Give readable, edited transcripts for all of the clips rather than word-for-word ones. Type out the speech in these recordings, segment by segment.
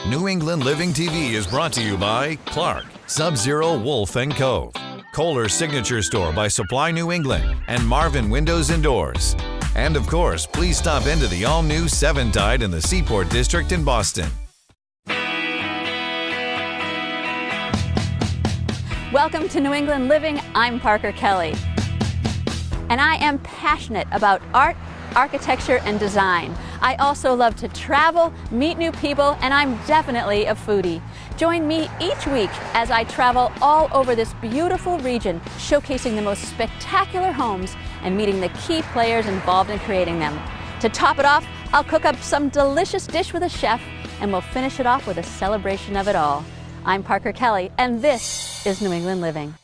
New England Living TV is brought to you by Clark, Sub-Zero Wolf & Co., Kohler Signature Store by Supply New England, and Marvin Windows and Doors. And of course, please stop into the all-new Seven Tide in the Seaport District in Boston. Welcome to New England Living. I'm Parker Kelley. And I am passionate about art, architecture, and design. I also love to travel, meet new people, and I'm definitely a foodie. Join me each week as I travel all over this beautiful region, showcasing the most spectacular homes and meeting the key players involved in creating them. To top it off, I'll cook up some delicious dish with a chef, and we'll finish it off with a celebration of it all. I'm Parker Kelley, and this is New England Living.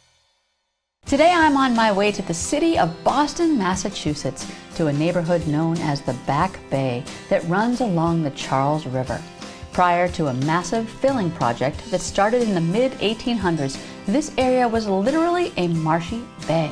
Today I'm on my way to the city of Boston, Massachusetts, to a neighborhood known as the Back Bay that runs along the Charles River. Prior to a massive filling project that started in the mid-1800s, this area was literally a marshy bay.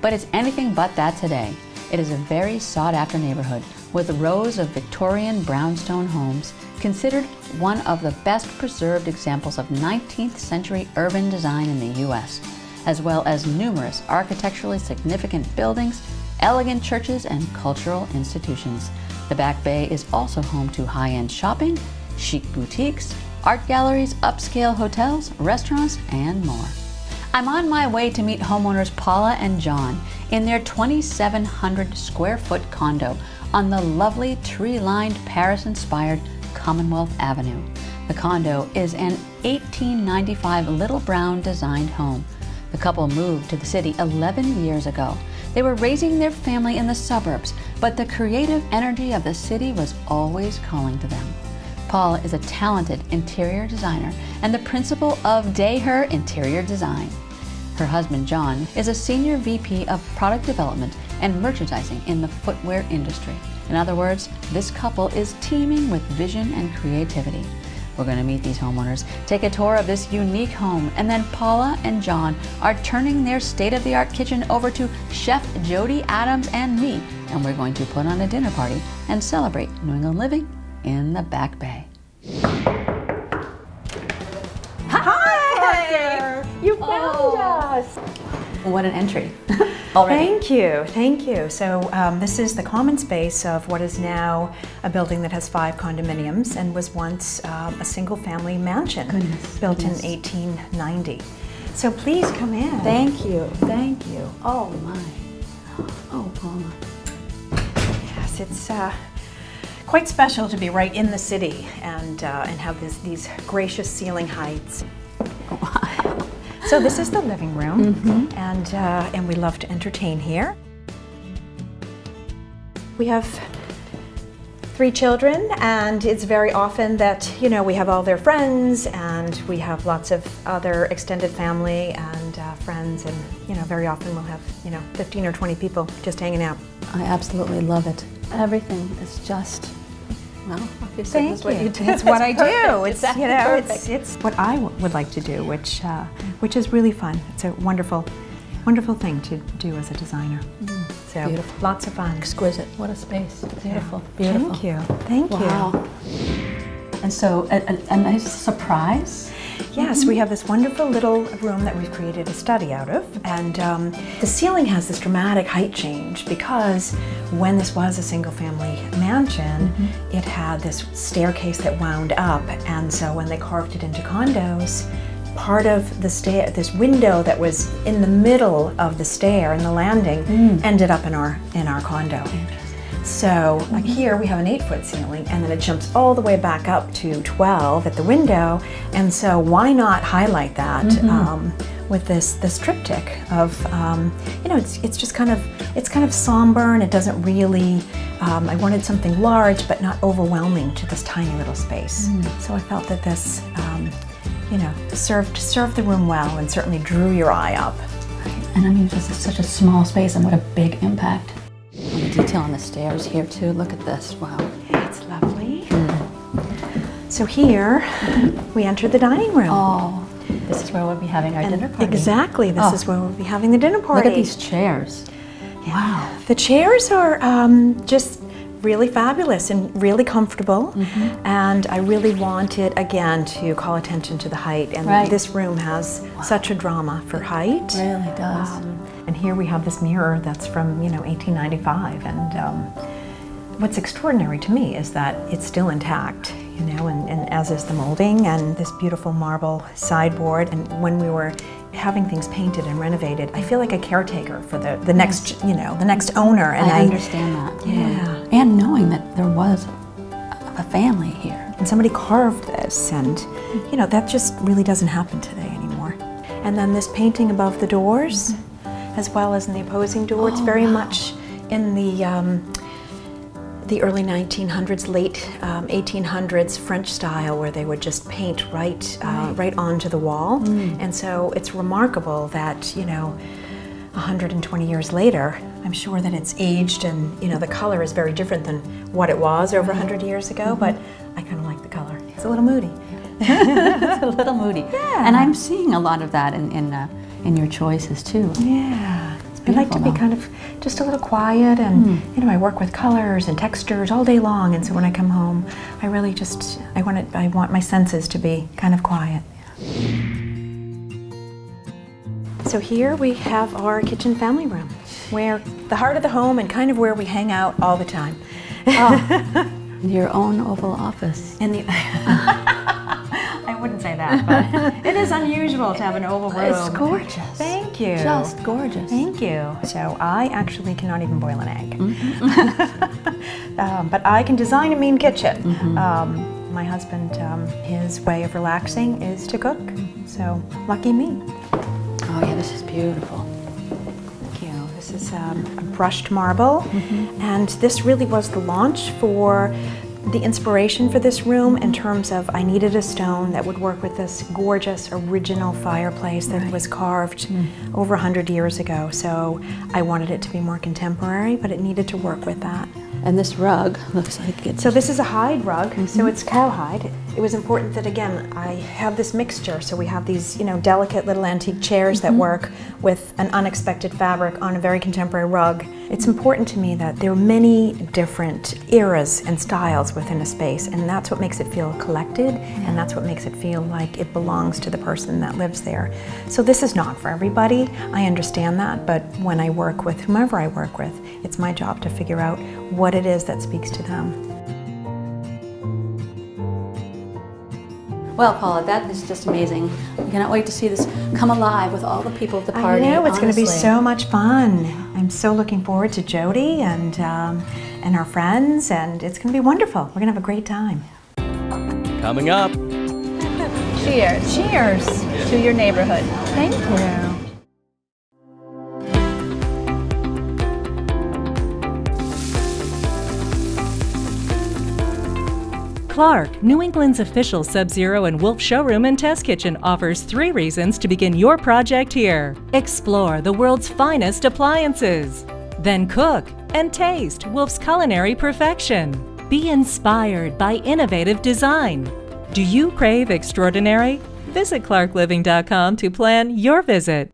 But it's anything but that today. It is a very sought-after neighborhood with rows of Victorian brownstone homes, considered one of the best preserved examples of 19th century urban design in the U.S., as well as numerous architecturally significant buildings, elegant churches, and cultural institutions. The Back Bay is also home to high-end shopping, chic boutiques, art galleries, upscale hotels, restaurants, and more. I'm on my way to meet homeowners Paula and John in their 2,700 square foot condo on the lovely tree-lined Paris-inspired Commonwealth Avenue. The condo is an 1895 Little Brown designed home. The couple moved to the city 11 years ago. They were raising their family in the suburbs, but the creative energy of the city was always calling to them. Paula is a talented interior designer and the principal of Deher Interior Design. Her husband, John, is a senior VP of product development and merchandising in the footwear industry. In other words, this couple is teeming with vision and creativity. We're going to meet these homeowners, take a tour of this unique home, and then Paula and John are turning their state-of-the-art kitchen over to Chef Jody Adams and me, and we're going to put on a dinner party and celebrate New England living in the Back Bay. Hi! You found us! What an entry. Already. Thank you. So this is the common space of what is now a building that has 5 condominiums and was once a single-family mansion built in 1890. So please come in. Thank you. Oh my. Oh, Paula. Yes, it's quite special to be right in the city and have these gracious ceiling heights. So this is the living room, and we love to entertain here. We have 3 children, and it's very often that, we have all their friends, and we have lots of other extended family and friends, and, very often we'll have, 15 or 20 people just hanging out. I absolutely love it. Everything is just, well, obviously Thank that's what you do. It's what I do. It's It's what I would like to do, which is really fun. It's a wonderful thing to do as a designer. So beautiful. Lots of fun. Exquisite. What a space. Beautiful. Yeah. Beautiful. Thank you. Wow. And so a nice surprise. Yes, we have this wonderful little room that we've created a study out of, and the ceiling has this dramatic height change because when this was a single-family mansion, it had this staircase that wound up, and so when they carved it into condos, part of the this window that was in the middle of the stair and the landing ended up in our condo. So like here we have an 8-foot ceiling, and then it jumps all the way back up to 12 at the window, and so why not highlight that with this triptych of it's just kind of somber, and it doesn't really I wanted something large but not overwhelming to this tiny little space. So I felt that this served the room well and certainly drew your eye up. Right. And I mean, this is such a small space, and what a big impact. And the detail on the stairs here too. Look at this. Wow. It's lovely. So here we enter the dining room. Oh, this is where we'll be having our dinner party. Exactly. This is where we'll be having the dinner party. Look at these chairs. Yeah. Wow. The chairs are just really fabulous and really comfortable. And I really wanted, again, to call attention to the height. And this room has such a drama for height. It really does. And here we have this mirror that's from, 1895. And what's extraordinary to me is that it's still intact, and as is the molding and this beautiful marble sideboard. And when we were having things painted and renovated, I feel like a caretaker for the next, the next owner. And I understand that. Yeah. And knowing that there was a family here. And somebody carved this, and that just really doesn't happen today anymore. And then this painting above the doors, as well as in the opposing door, it's very much in the early 1900s, late 1800s French style, where they would just paint right onto the wall. And so it's remarkable that 120 years later, I'm sure that it's aged, and the color is very different than what it was over 100 years ago. But I kind of like the color. It's a little moody. It's a little moody. Yeah. And I'm seeing a lot of that in your choices too. Yeah. I like to be kind of just a little quiet, and I work with colors and textures all day long, and so when I come home, I really I want my senses to be kind of quiet. So here we have our kitchen family room, where the heart of the home and kind of where we hang out all the time. Your own Oval Office. I wouldn't say that, but it is unusual to have an oval room. It's gorgeous. Thank you. Just gorgeous. Thank you. So I actually cannot even boil an egg. But I can design a mean kitchen. My husband, his way of relaxing is to cook. So lucky me. Oh yeah, this is beautiful. Thank you. This is a brushed marble, and this really was the launch for the inspiration for this room, in terms of I needed a stone that would work with this gorgeous original fireplace that was carved over 100 years ago. So I wanted it to be more contemporary, but it needed to work with that. And this rug looks like it's... So this is a hide rug, so it's cowhide. It was important that, again, I have this mixture. So we have these, delicate little antique chairs that work with an unexpected fabric on a very contemporary rug. It's important to me that there are many different eras and styles within a space, and that's what makes it feel collected, and that's what makes it feel like it belongs to the person that lives there. So this is not for everybody, I understand that, but when I work with whomever I work with, it's my job to figure out what it is that speaks to them. Well, Paula, that is just amazing. I cannot wait to see this come alive with all the people at the party. I know, it's going to be so much fun. I'm so looking forward to Jody and our friends, and it's going to be wonderful. We're going to have a great time. Coming up. Cheers. Cheers to your neighborhood. Thank you. Clark, New England's official Sub-Zero and Wolf showroom and test kitchen, offers 3 reasons to begin your project here. Explore the world's finest appliances. Then cook and taste Wolf's culinary perfection. Be inspired by innovative design. Do you crave extraordinary? Visit clarkliving.com to plan your visit.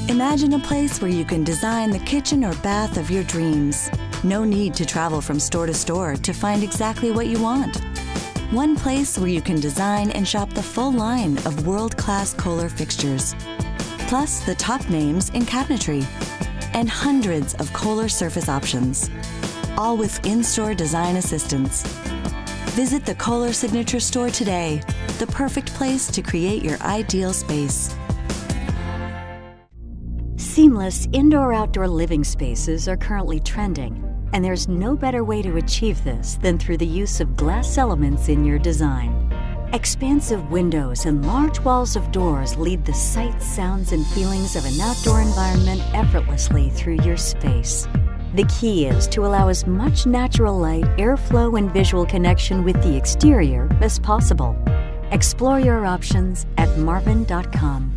Imagine a place where you can design the kitchen or bath of your dreams. No need to travel from store to store to find exactly what you want. One place where you can design and shop the full line of world-class Kohler fixtures, plus the top names in cabinetry, and hundreds of Kohler surface options, all with in-store design assistance. Visit the Kohler Signature Store today, the perfect place to create your ideal space. Seamless indoor-outdoor living spaces are currently trending, and there's no better way to achieve this than through the use of glass elements in your design. Expansive windows and large walls of doors lead the sights, sounds, and feelings of an outdoor environment effortlessly through your space. The key is to allow as much natural light, airflow, and visual connection with the exterior as possible. Explore your options at marvin.com.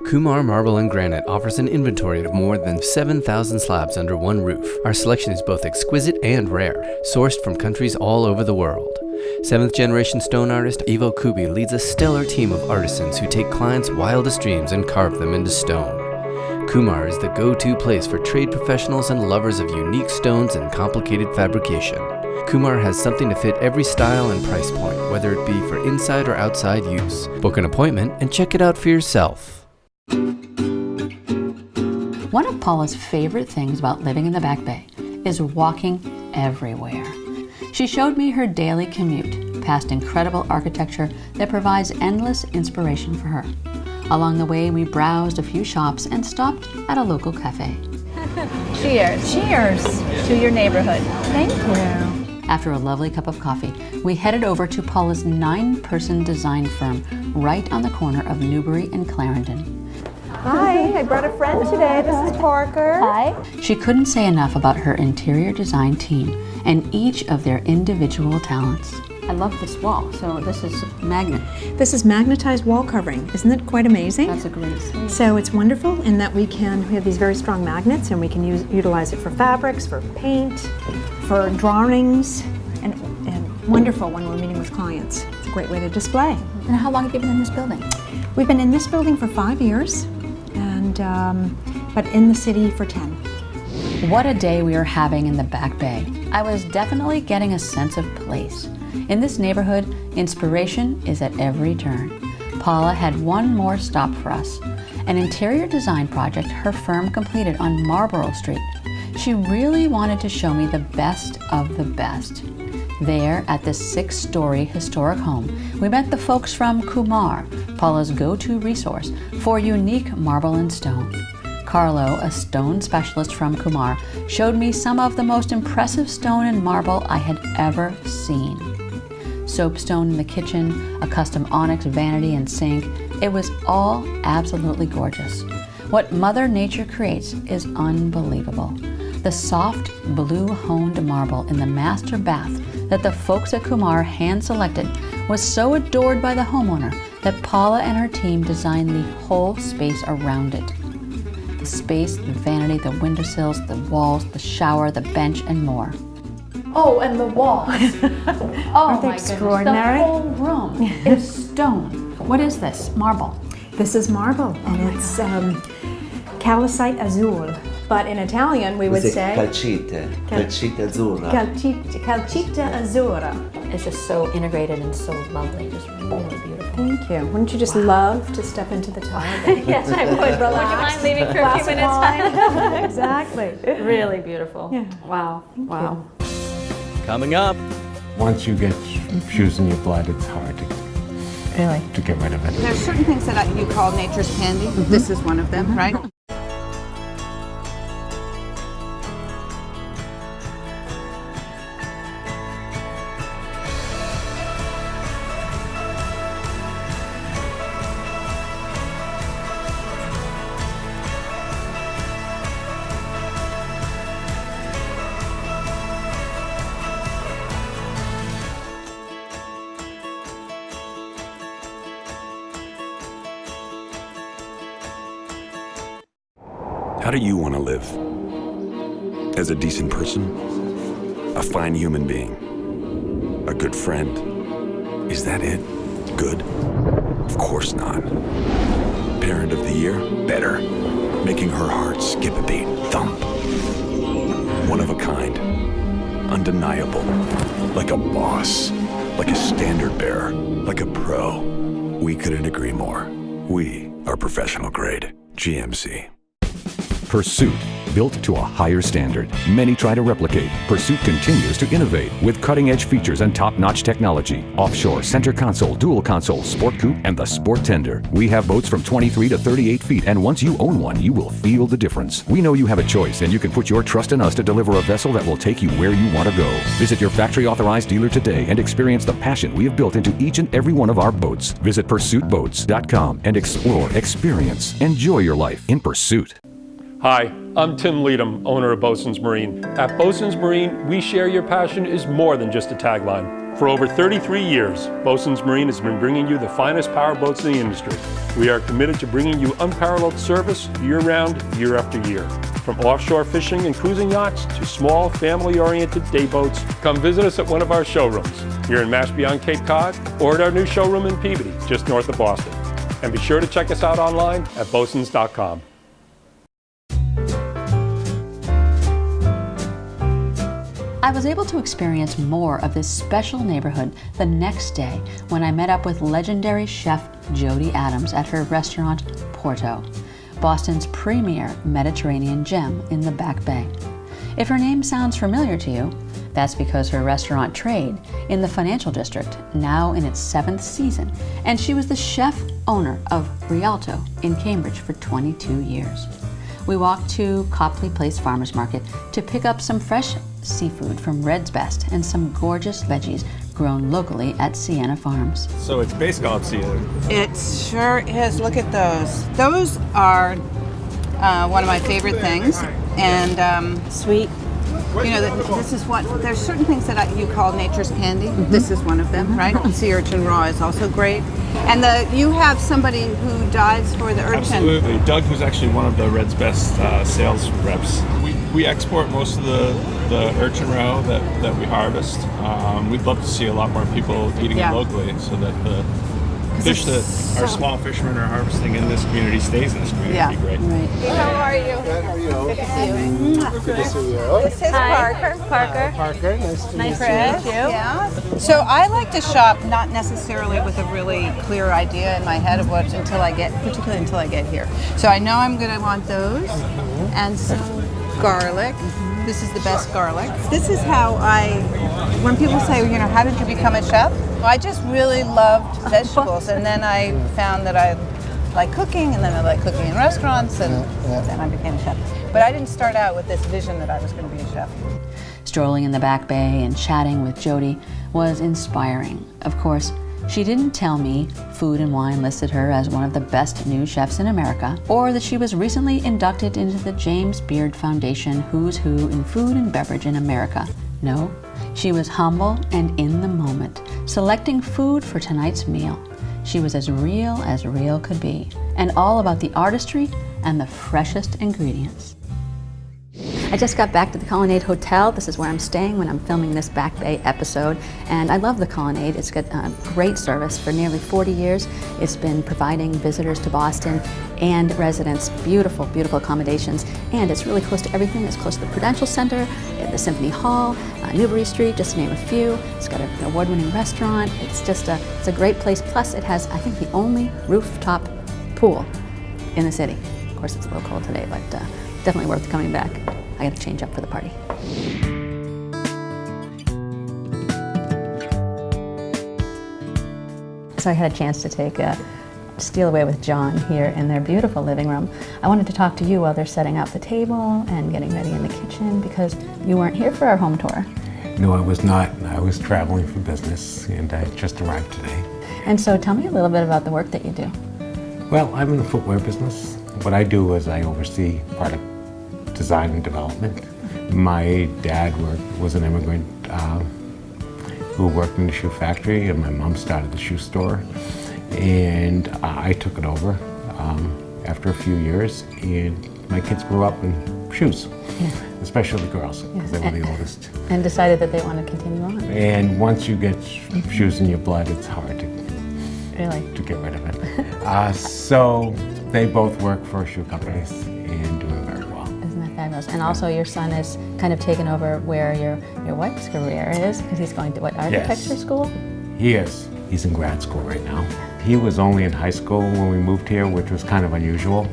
Kumar Marble and Granite offers an inventory of more than 7,000 slabs under one roof. Our selection is both exquisite and rare, sourced from countries all over the world. 7th generation stone artist Ivo Kubi leads a stellar team of artisans who take clients' wildest dreams and carve them into stone. Kumar is the go-to place for trade professionals and lovers of unique stones and complicated fabrication. Kumar has something to fit every style and price point, whether it be for inside or outside use. Book an appointment and check it out for yourself. One of Paula's favorite things about living in the Back Bay is walking everywhere. She showed me her daily commute past incredible architecture that provides endless inspiration for her. Along the way, we browsed a few shops and stopped at a local cafe. Cheers. Cheers. To your neighborhood. Thank you. After a lovely cup of coffee, we headed over to Paula's 9-person design firm right on the corner of Newbury and Clarendon. Hi, I brought a friend today. This is Parker. Hi. She couldn't say enough about her interior design team and each of their individual talents. I love this wall. So this is magnet. This is magnetized wall covering. Isn't it quite amazing? That's a great thing. So it's wonderful in that we have these very strong magnets, and we can utilize it for fabrics, for paint, for drawings, and wonderful when we're meeting with clients. It's a great way to display. And how long have you been in this building? We've been in this building for 5 years, and but in the city for 10. What a day we are having in the Back Bay. I was definitely getting a sense of place. In this neighborhood, inspiration is at every turn. Paula had one more stop for us, an interior design project her firm completed on Marlborough Street. She really wanted to show me the best of the best. There, at this 6-story historic home, we met the folks from Kumar, Paula's go-to resource for unique marble and stone. Carlo, a stone specialist from Kumar, showed me some of the most impressive stone and marble I had ever seen. Soapstone in the kitchen, a custom onyx vanity and sink, it was all absolutely gorgeous. What Mother Nature creates is unbelievable. The soft, blue-honed marble in the master bath that the folks at Kumar hand-selected was so adored by the homeowner that Paula and her team designed the whole space around it. The space, the vanity, the windowsills, the walls, the shower, the bench, and more. Oh, and the walls. Oh my goodness, extraordinary? the whole room is stone. What is this? Marble. This is marble, and it's calcite azul. But in Italian, we would say calcite azzurra. calcita azzurra. It's just so integrated and so lovely, just really beautiful. Thank you. Wouldn't you just love to step into the tile? Yes, I would. Would you mind leaving for a few minutes? Exactly. Really beautiful. Yeah. Wow. Wow. Coming up. Once you get shoes in your blood, it's hard to get rid of it. There's certain things that you call nature's candy. This is one of them, right? How do you want to live? As a decent person? A fine human being? A good friend? Is that it? Good? Of course not. Parent of the year? Better. Making her heart skip a beat. Thump. One of a kind. Undeniable. Like a boss. Like a standard bearer. Like a pro. We couldn't agree more. We are professional grade. GMC. Pursuit, built to a higher standard. Many try to replicate. Pursuit continues to innovate with cutting-edge features and top-notch technology. Offshore, center console, dual console, sport coupe, and the sport tender. We have boats from 23 to 38 feet, and once you own one, you will feel the difference. We know you have a choice, and you can put your trust in us to deliver a vessel that will take you where you want to go. Visit your factory-authorized dealer today and experience the passion we have built into each and every one of our boats. Visit PursuitBoats.com and explore, experience, enjoy your life in pursuit. Hi, I'm Tim Leadham, owner of BOSUN'S Marine. At BOSUN'S Marine, we share your passion is more than just a tagline. For over 33 years, BOSUN'S Marine has been bringing you the finest power boats in the industry. We are committed to bringing you unparalleled service year-round, year after year. From offshore fishing and cruising yachts to small, family-oriented day boats, come visit us at one of our showrooms here in Mashpee on Cape Cod or at our new showroom in Peabody, just north of Boston. And be sure to check us out online at bosuns.com. I was able to experience more of this special neighborhood the next day when I met up with legendary chef Jody Adams at her restaurant Porto, Boston's premier Mediterranean gem in the Back Bay. If her name sounds familiar to you, that's because her restaurant trade in the financial district, now in its 7th season, and she was the chef owner of Rialto in Cambridge for 22 years. We walked to Copley Place Farmers Market to pick up some fresh seafood from Red's Best and some gorgeous veggies grown locally at Sienna Farms. So it's based on Sienna. It sure is. Look at those. Those are one of my favorite things. And sweet. You know, this is what, there's certain things that you call nature's candy. This is one of them, right? Sea urchin raw is also great. And you have somebody who dives for the urchin. Absolutely. Doug, who's actually one of the Red's Best sales reps. We export most of the urchin roe that we harvest. We'd love to see a lot more people eating it locally so that the fish that our small fishermen are harvesting in this community stays in this community. It'd be great. Right. How are you? Good, how are you? Good to see you. Good to see you. This is Parker. Parker, nice to meet you. Yeah. So I like to shop not necessarily with a really clear idea in my head of what particularly until I get here. So I know I'm going to want those and some garlic. This is the best garlic. This is how when people say, you know, how did you become a chef? I just really loved vegetables, and then I found that I like cooking, and then I like cooking in restaurants, and then I became a chef. But I didn't start out with this vision that I was going to be a chef. Strolling in the Back Bay and chatting with Jody was inspiring. Of course, she didn't tell me Food and Wine listed her as one of the best new chefs in America, or that she was recently inducted into the James Beard Foundation Who's Who in Food and Beverage in America. No, she was humble and in the moment, selecting food for tonight's meal. She was as real could be, and all about the artistry and the freshest ingredients. I just got back to the Colonnade Hotel. This is where I'm staying when I'm filming this Back Bay episode, and I love the Colonnade. It's got great service. For nearly 40 years, it's been providing visitors to Boston and residents beautiful, beautiful accommodations, and it's really close to everything. It's close to the Prudential Center, the Symphony Hall, Newbury Street, just to name a few. It's got an award-winning restaurant. It's a great place. Plus, it has, I think, the only rooftop pool in the city. Of course, it's a little cold today, but definitely worth coming back. I got to change up for the party. So I had a chance to steal away with John here in their beautiful living room. I wanted to talk to you while they're setting up the table and getting ready in the kitchen, because you weren't here for our home tour. No, I was not. I was traveling for business, and I just arrived today. And so tell me a little bit about the work that you do. Well, I'm in the footwear business. What I do is I oversee product design and development. My dad was an immigrant who worked in the shoe factory, and my mom started the shoe store. And I took it over after a few years, and my kids grew up in shoes, especially the girls, because they were the oldest. And decided that they want to continue on. And once you get shoes in your blood, it's hard to get rid of it. So they both work for shoe companies and doing very well. Isn't that fabulous? And also your son has kind of taken over where your wife's career is, because he's going to architecture school? He is. He's in grad school right now. He was only in high school when we moved here, which was kind of unusual.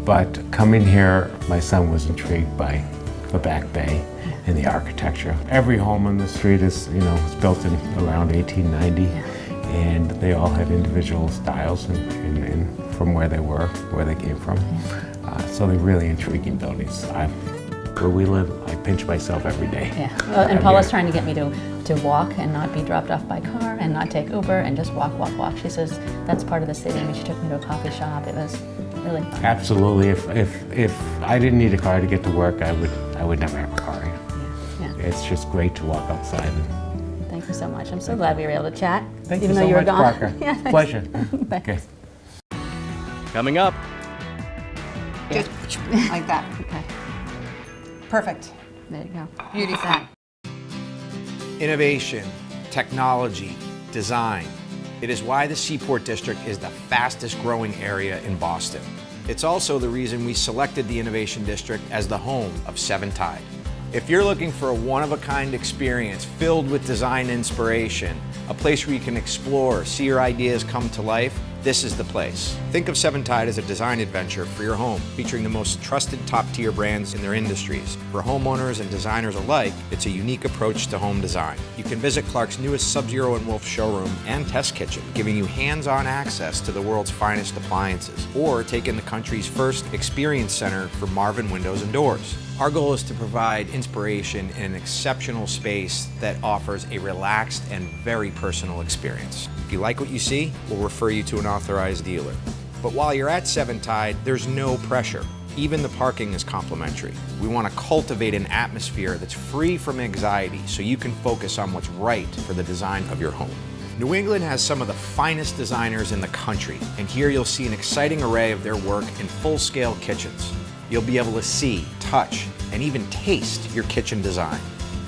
But coming here, my son was intrigued by the Back Bay and the architecture. Every home on the street was built in around 1890, and they all had individual styles and from where they were, where they came from. So they're really intriguing buildings. Where we live, I pinch myself every day. Yeah, well, and Paula's trying to get me to walk and not be dropped off by car and not take Uber and just walk. She says that's part of the city. I mean, she took me to a coffee shop. It was really fun. Absolutely. If I didn't need a car to get to work, I would never have a car here. Yeah. It's just great to walk outside. Thank you so much. I'm so glad we were able to chat. Thank even you though so you were much, gone. Parker. Yeah, Pleasure. Okay. Coming up. Just like that. Okay. Perfect. There you go. Beautiful. Innovation, technology, design. It is why the Seaport District is the fastest growing area in Boston. It's also the reason we selected the Innovation District as the home of 7 Tide. If you're looking for a one-of-a-kind experience filled with design inspiration, a place where you can explore, see your ideas come to life, this is the place. Think of Seven Tide as a design adventure for your home, featuring the most trusted top-tier brands in their industries. For homeowners and designers alike, it's a unique approach to home design. You can visit Clark's newest Sub-Zero and Wolf showroom and test kitchen, giving you hands-on access to the world's finest appliances, or take in the country's first experience center for Marvin Windows and Doors. Our goal is to provide inspiration in an exceptional space that offers a relaxed and very personal experience. If you like what you see, we'll refer you to an authorized dealer. But while you're at Seven Tide, there's no pressure. Even the parking is complimentary. We want to cultivate an atmosphere that's free from anxiety so you can focus on what's right for the design of your home. New England has some of the finest designers in the country, and here you'll see an exciting array of their work in full-scale kitchens. You'll be able to see, touch, and even taste your kitchen design.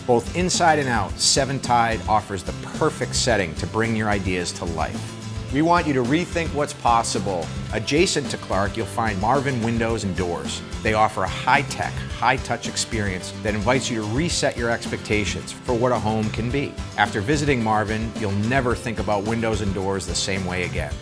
Both inside and out, Seven Tide offers the perfect setting to bring your ideas to life. We want you to rethink what's possible. Adjacent to Clark, you'll find Marvin Windows and Doors. They offer a high-tech, high-touch experience that invites you to reset your expectations for what a home can be. After visiting Marvin, you'll never think about windows and doors the same way again.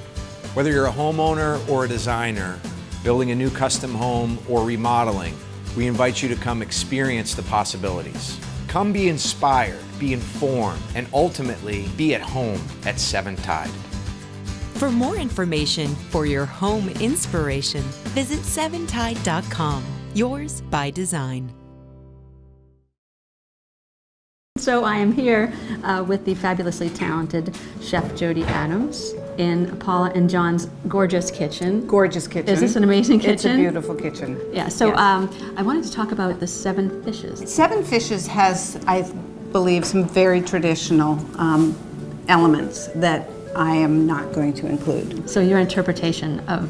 Whether you're a homeowner or a designer, building a new custom home or remodeling, we invite you to come experience the possibilities. Come be inspired, be informed, and ultimately be at home at Seven Tide. For more information for your home inspiration, visit seventide.com. Yours by design. So I am here with the fabulously talented Chef Jody Adams in Paula and John's gorgeous kitchen. Gorgeous kitchen. Is this an amazing kitchen? It's a beautiful kitchen. Yeah, so Yes. I wanted to talk about the Seven Fishes. Seven Fishes has, I believe, some very traditional elements that I am not going to include. So your interpretation of?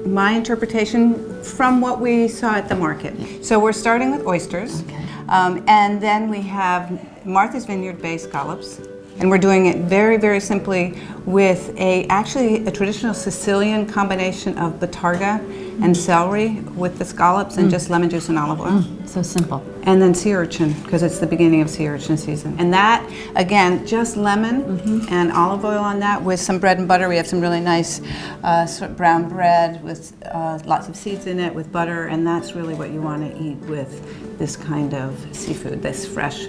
My interpretation from what we saw at the market. So we're starting with oysters, and then we have Martha's Vineyard Bay scallops, and we're doing it very, very simply with actually a traditional Sicilian combination of batarga and celery with the scallops and just lemon juice and olive oil. So simple. And then sea urchin, because it's the beginning of sea urchin season. And that, again, just lemon and olive oil on that with some bread and butter. We have some really nice sort of brown bread with lots of seeds in it with butter, and that's really what you want to eat with this kind of seafood, this fresh,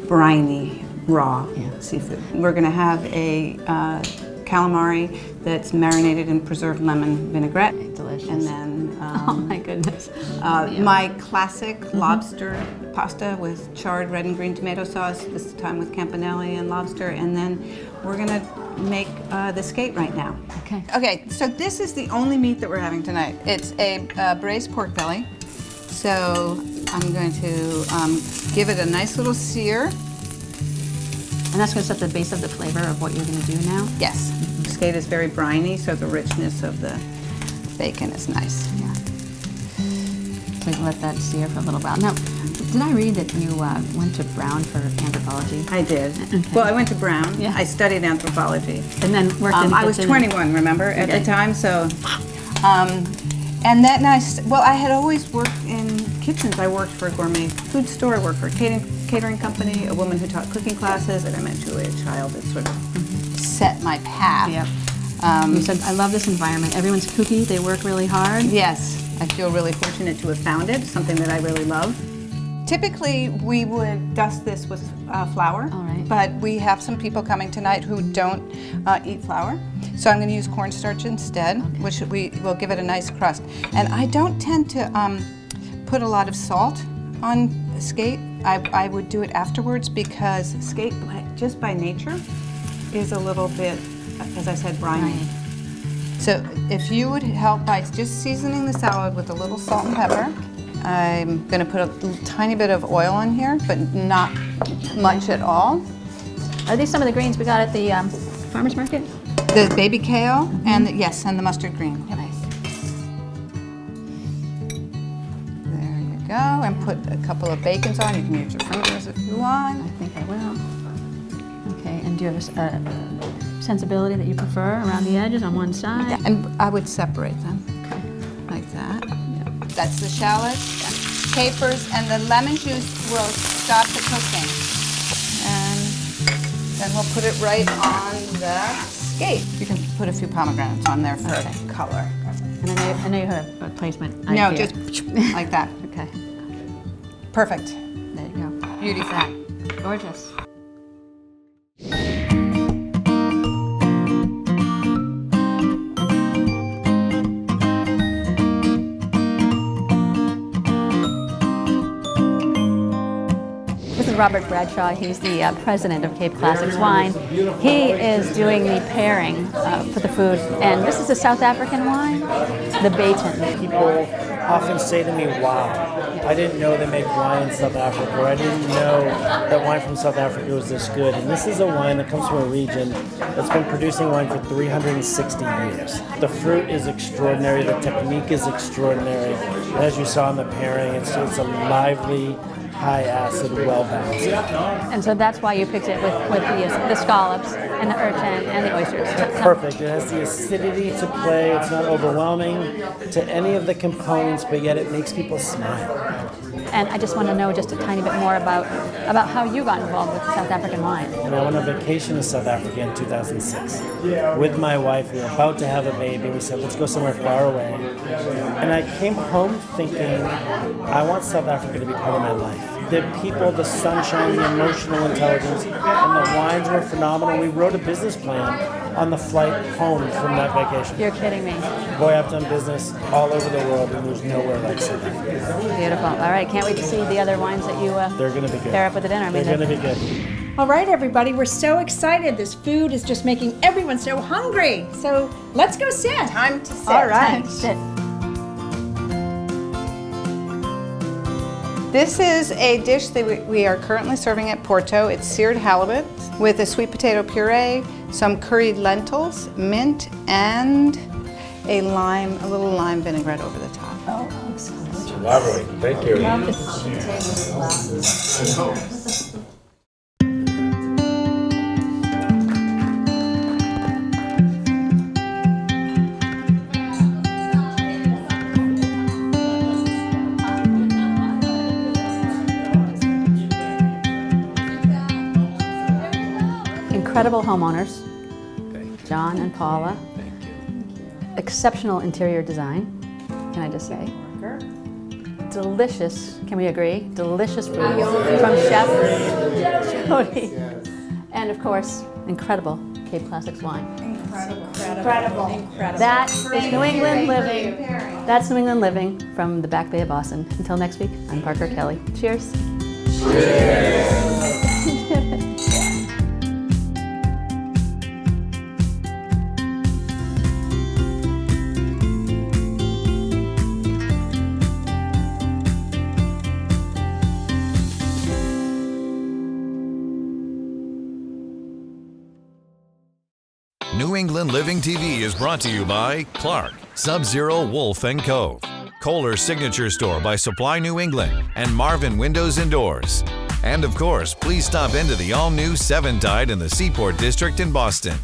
briny, raw seafood. We're going to have a calamari that's marinated in preserved lemon vinaigrette. Delicious. And then oh my goodness. my classic lobster pasta with charred red and green tomato sauce, this time with campanelli and lobster, and then we're gonna make the skate right now. Okay. Okay, so this is the only meat that we're having tonight. It's a braised pork belly. So I'm going to give it a nice little sear. And that's going to set the base of the flavor of what you're going to do now? Yes. Skate is very briny, so the richness of the bacon is nice. Yeah. So let that sear for a little while. Now, did I read that you went to Brown for anthropology? I did. Okay. Well, I went to Brown. Yeah. I studied anthropology. And then worked in the I was kitchen. 21, remember, at Okay. the time, so. And then I had always worked in kitchens. I worked for a gourmet food store, I worked for a catering company, a woman who taught cooking classes, and I met Julia Child that sort of set my path. Yep. You said, I love this environment. Everyone's kooky, they work really hard. Yes, I feel really fortunate to have found it, something that I really love. Typically, we would dust this with flour, but we have some people coming tonight who don't eat flour. So I'm going to use cornstarch instead, which will give it a nice crust. And I don't tend to put a lot of salt on skate. I would do it afterwards because skate, just by nature, is a little bit, as I said, briny. Right. So if you would help by just seasoning the salad with a little salt and pepper. I'm going to put a tiny bit of oil on here, but not much at all. Are these some of the greens we got at the farmer's market? The baby kale and the mustard green. Yep. Nice. There you go. And put a couple of bacons on. You can use your fingers if you want. I think I will. Okay, and do you have a sensibility that you prefer around the edges on one side? Yeah. And I would separate them like that. That's the shallot. capers, and the lemon juice will stop the cooking. And then we'll put it right on the skate. You can put a few pomegranates on there for color. And I know you have a placement No, idea. just like that. Okay. Perfect. There you go. Beauty that. Gorgeous. This is Robert Bradshaw. He's the president of Cape Classics Wine. He is doing the pairing for the food, and this is a South African wine, the Baton. People often say to me, wow, I didn't know they make wine in South Africa, or I didn't know that wine from South Africa was this good. And this is a wine that comes from a region that's been producing wine for 360 years. The fruit is extraordinary, the technique is extraordinary. And as you saw in the pairing, it's a lively, high acid, well balanced. And so that's why you picked it with the scallops and the urchin and the oysters. It's perfect. It has the acidity to play. It's not overwhelming to any of the components, but yet it makes people smile. And I just want to know just a tiny bit more about how you got involved with South African wine. And I went on vacation to South Africa in 2006 with my wife. We were about to have a baby. We said, let's go somewhere far away. And I came home thinking, I want South Africa to be part of my life. The people, the sunshine, the emotional intelligence, and the wines were phenomenal. We wrote a business plan on the flight home from that vacation. You're kidding me. Boy, I've done business all over the world, and there's nowhere like South Africa. Beautiful. All right, can't wait to see the other wines that you They're going to be good. pair up with the dinner. They're going to be good. All right, everybody, we're so excited. This food is just making everyone so hungry. So let's go sit. Time to sit. All right. Time to sit. This is a dish that we are currently serving at Porto. It's seared halibut with a sweet potato puree, some curried lentils, mint, and a little lime vinaigrette over the top. Oh, excellent. Lovely. Thank you. Incredible homeowners, John and Paula. Thank you. Exceptional interior design, can I just say? Delicious, can we agree? Delicious food from Chef Jody. And of course, incredible Cape Classics wine. Incredible. That is New England living. That's New England living from the Back Bay of Boston. Until next week, I'm Parker Kelley. Cheers. New England Living TV is brought to you by Clark, Sub-Zero Wolf & Cove, Kohler Signature Store by Supply New England, and Marvin Windows and Doors. And of course, please stop into the all-new Seven Tide in the Seaport District in Boston.